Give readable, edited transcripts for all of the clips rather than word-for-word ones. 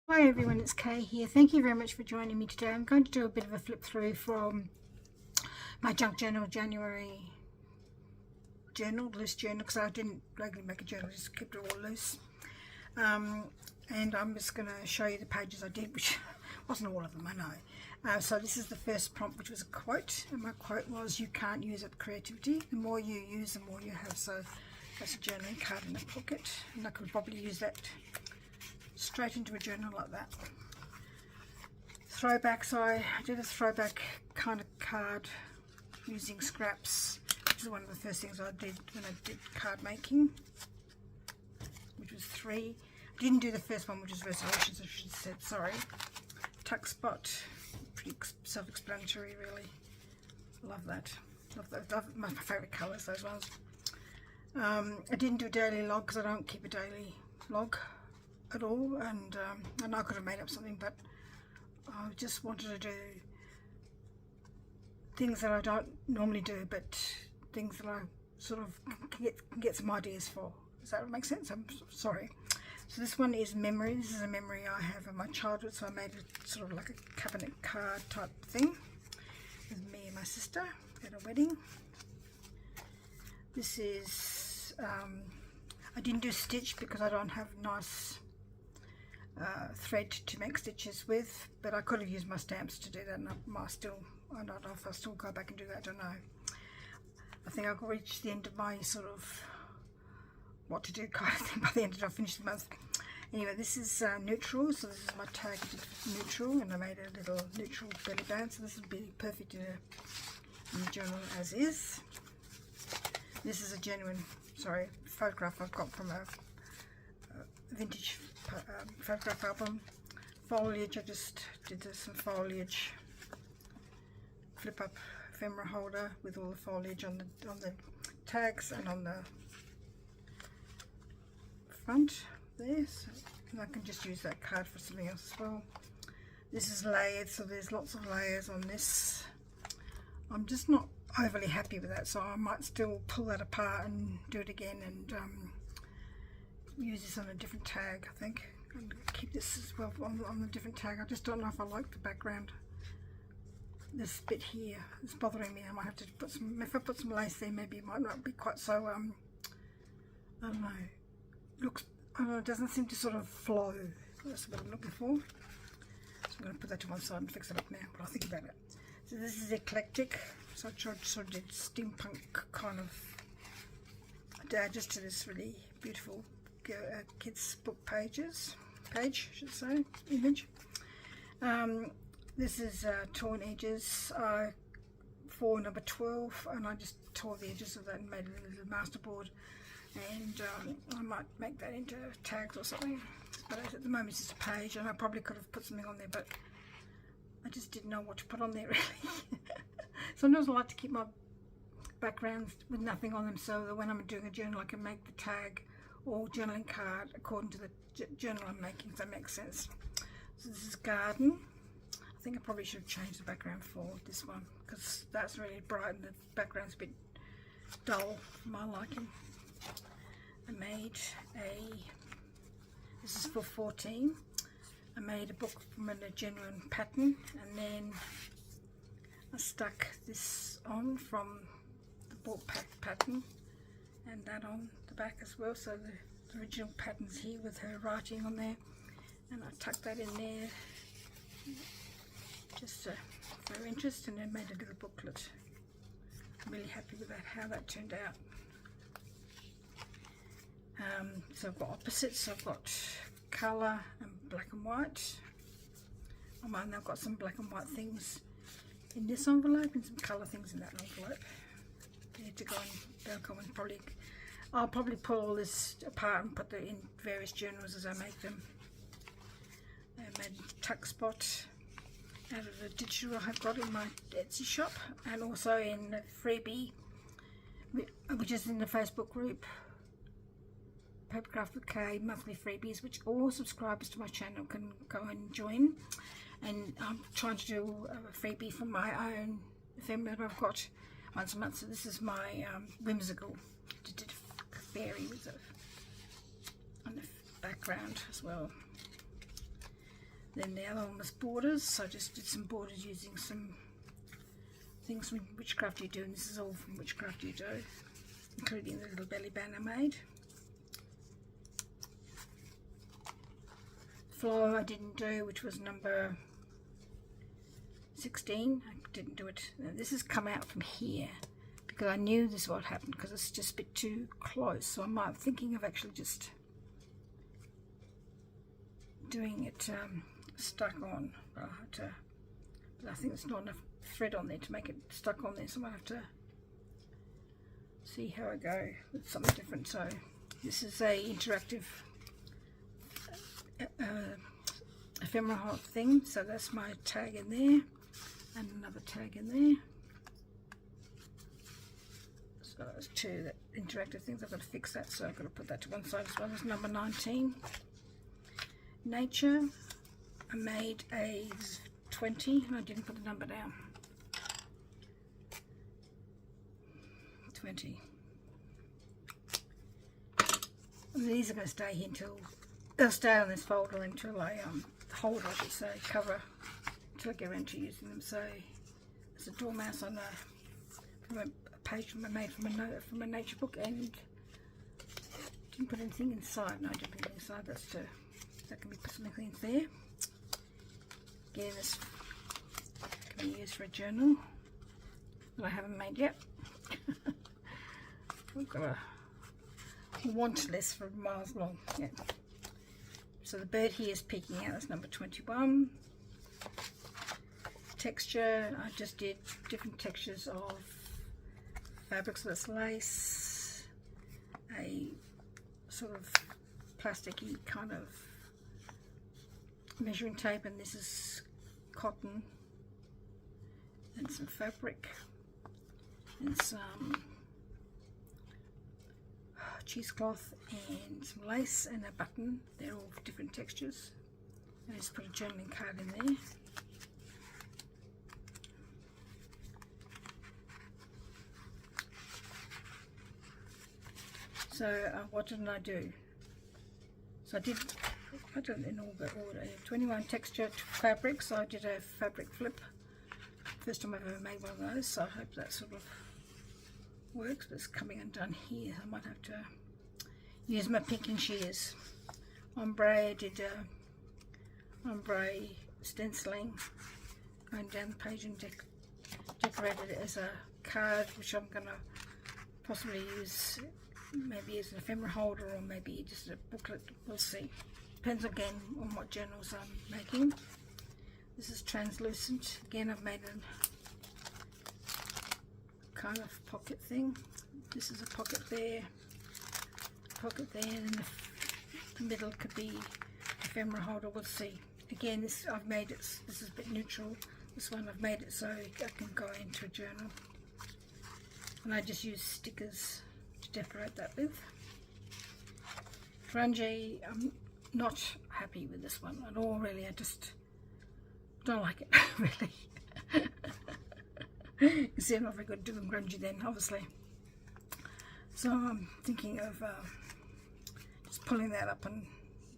Hi everyone, it's Kay here. Thank you very much for joining me today. I'm going to do a bit of a flip through from my Junk Journal January loose journal, because I didn't regularly make a journal, just kept it all loose. And I'm just going to show you the pages I did, which wasn't all of them, I know. So this is the first prompt, which was a quote, and my quote was, "You can't use up creativity. The more you use, the more you have." So that's a journaling card in the pocket, and I could probably use that straight into a journal like that. Throwbacks, I did a throwback kind of card using scraps, which is one of the first things I did when I did card making, which was 3. I didn't do the first one, which is resolutions, I should have said, sorry. Tuck spot, pretty self-explanatory really. Love that. Love my favourite colours, those ones. I didn't do a daily log because I don't keep a daily log at all, and I know I could have made up something, but I just wanted to do things that I don't normally do, but things that I sort of get some ideas for. Does that make sense? I'm sorry. So this one is memory. This is a memory I have of my childhood, so I made it sort of like a cabinet card type thing with me and my sister at a wedding. This is I didn't do stitch because I don't have nice thread to make stitches with, but I could have used my stamps to do that, and I don't know if I'll still go back and do that, I don't know. I think I've reached the end of my sort of what to do kind of thing by the end of I finished the month. Anyway, this is neutral, so this is my tag neutral, and I made a little neutral belly band, so this would be perfect in a journal as is. This is a genuine, photograph I've got from a vintage photograph album. Foliage, I just did some foliage, flip up ephemera holder with all the foliage on the tags and on the front there, so, and I can just use that card for something else as well. This is layered, so there's lots of layers on this. I'm just not overly happy with that, so I might still pull that apart and do it again and use this on a different tag, I think, and keep this as well on the different tag. I just don't know if I like the background. This bit here is bothering me. I might have to put some, if I put some lace there, maybe it might not be quite so, I don't know, I don't know, it doesn't seem to sort of flow. That's what I'm looking for. So I'm going to put that to one side and fix it up now, but I'll think about it. So this is eclectic, so I sort of did steampunk kind of just to this really beautiful kids book page, I should say, image. This is torn edges for number 12, and I just tore the edges of that and made a little masterboard, and I might make that into tags or something, but at the moment it's just a page, and I probably could have put something on there, but I just didn't know what to put on there really. Sometimes I like to keep my backgrounds with nothing on them, so that when I'm doing a journal I can make the tag or journaling card according to the journal I'm making, if that makes sense. So this is garden. I think I probably should have changed the background for this one, because that's really bright and the background's a bit dull for my liking. I made this is for 14. I made a book from a genuine pattern, and then I stuck this on from the book pattern, and that on the back as well, so the original pattern's here with her writing on there, and I tucked that in there just for interest, and then made a little booklet. I'm really happy with that, how that turned out. So I've got opposites, I've got colour and black and white. And I've got some black and white things in this envelope and some colour things in that envelope. They need to go and they'll go and I'll probably pull all this apart and put it in various journals as I make them. I made a tuck spot out of the digital I've got in my Etsy shop, and also in the freebie, which is in the Facebook group, Papercraft with K monthly freebies, which all subscribers to my channel can go and join. And I'm trying to do a freebie from my own ephemera that I've got once a month. So this is my whimsical fairy with on the background as well. Then the other one was borders, so I just did some borders using some things from Witchcraft You Do, and this is all from Witchcraft You Do, including the little belly band I made. Flow I didn't do, which was number 16. I didn't do it. Now, this has come out from here because I knew this would happen because it's just a bit too close, so I'm thinking of actually just doing it stuck on, but I think there's not enough thread on there to make it stuck on there, so I might have to see how I go with something different. So this is a interactive ephemera thing, so that's my tag in there and another tag in there. So there's two interactive things. I've got to fix that, so I've got to put that to one side as well. As number 19. Nature, I made a 20 and I didn't put the number down. 20. And these are going to stay here until they'll stay on this folder until I hold, I should say, cover, until I get around to using them. So there's a dormouse on from a page I made from a nature book, and didn't put anything inside. No, I didn't put anything inside. That can be put something in there. Again, this can be used for a journal that I haven't made yet. We've got a want list for miles long. Yeah. So the bird here is peeking out. That's number 21. Texture, I just did different textures of fabric. So that's lace, a sort of plasticky kind of measuring tape, and this is cotton, and some fabric, and some cheesecloth, and some lace, and a button. They're all different textures. I just put a journaling card in there. So what didn't I do? So I did it in order. 21 texture fabric, so I did a fabric flip. First time I've ever made one of those, so I hope that sort of works, but it's coming undone here. I might have to use my picking shears. Ombre, I did ombre stenciling, going down the page and decorated it as a card, which I'm going to possibly use maybe as an ephemera holder or maybe just a booklet. We'll see. Depends again on what journals I'm making. This is translucent. Again, I've made a kind of pocket thing. This is a pocket there, and the middle could be ephemera holder. We'll see. Again, this I've made it. This is a bit neutral. This one I've made it so I can go into a journal, and I just use stickers to decorate that with. Grungy, I'm not happy with this one at all, really. I just don't like it, really. You see, I'm not very good at doing grungy then, obviously. So I'm thinking of just pulling that up and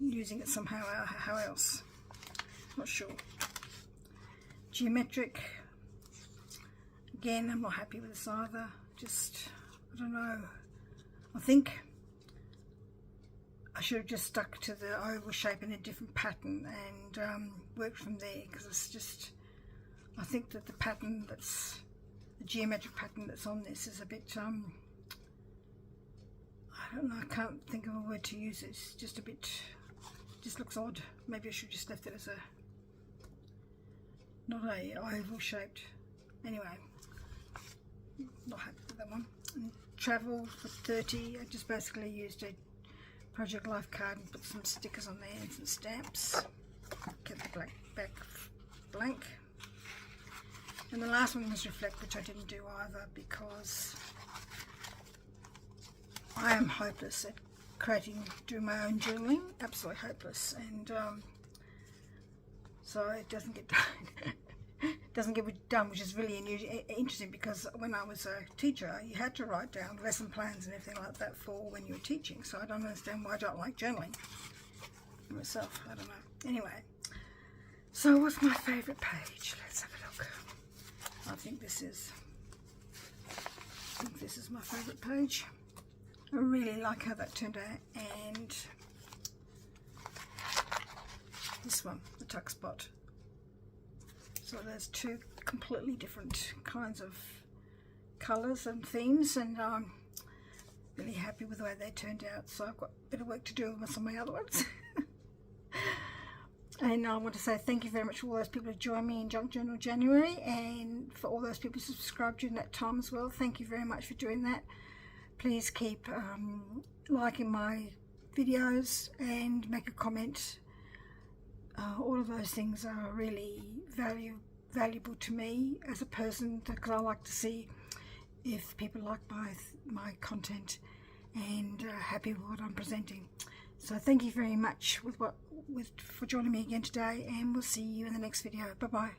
using it somehow, how else. Not sure. Geometric. Again, I'm not happy with this either. Just, I don't know. I think I should have just stuck to the oval shape in a different pattern and worked from there, because it's just, I think that the pattern that's, the geometric pattern that's on this is a bit, I don't know, I can't think of a word to use. It's just a bit, just looks odd. Maybe I should have just left it as a, not a oval shaped. Anyway, not happy with that one. And travel for 30, I just basically used a Project Life card and put some stickers on there and some stamps. Kept the black back blank. And the last one was Reflect, which I didn't do either because I am hopeless at doing my own journaling. Absolutely hopeless, and so it doesn't get done. Doesn't get done, which is really interesting, because when I was a teacher, you had to write down lesson plans and everything like that for when you were teaching. So I don't understand why I don't like journaling myself. I don't know. Anyway, So what's my favourite page? Let's have a look. I think this is my favourite page. I really like how that turned out. And this one, the tuck spot. So there's two completely different kinds of colours and themes, and I'm really happy with the way they turned out. So I've got a bit of work to do with some of my other ones. And I want to say thank you very much for all those people who joined me in Junk Journal January, and for all those people who subscribed during that time as well. Thank you very much for doing that. Please keep liking my videos and make a comment. All of those things are really valuable to me as a person, because I like to see if people like my content and happy with what I'm presenting. So thank you very much for joining me again today, and we'll see you in the next video. Bye bye.